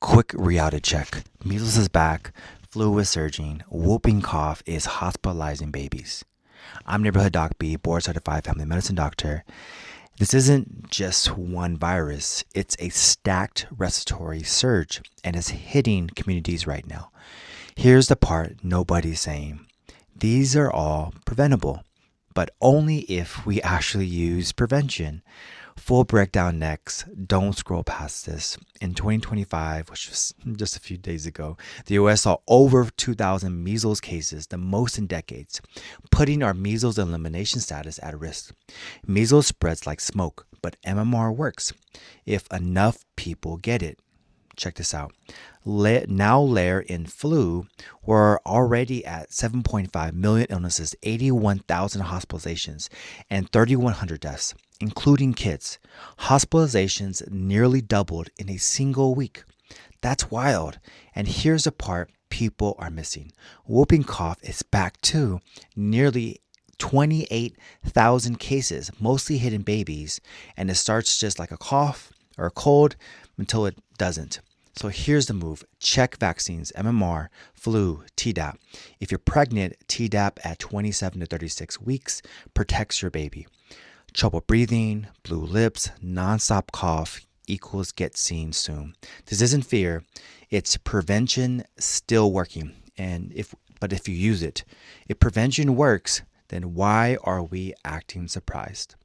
Quick reality check. Measles is back, flu is surging, whooping cough is hospitalizing babies. I'm Neighborhood Doc B, board certified family medicine doctor. This isn't just one virus, it's a stacked respiratory surge and it's hitting communities right now. Here's the part nobody's saying. These are all preventable, but only if we actually use prevention. Full breakdown next. Don't scroll past this. In 2025, which was just a few days ago, the US saw over 2,000 measles cases, the most in decades, putting our measles elimination status at risk. Measles spreads like smoke, but MMR works if enough people get it. Check this out. Now layer in flu, we're already at 7.5 million illnesses, 81,000 hospitalizations, and 3,100 deaths, including kids. Hospitalizations nearly doubled in a single week. That's wild. And here's the part people are missing. Whooping cough is back too. Nearly 28,000 cases, mostly hitting babies, and it starts just like a cough or a cold until it doesn't. So here's the move. Check vaccines, MMR, flu, Tdap. If you're pregnant, Tdap at 27 to 36 weeks protects your baby. Trouble breathing, blue lips, nonstop cough equals get seen soon. This isn't fear, it's prevention still working. But if you use it, if prevention works, then why are we acting surprised?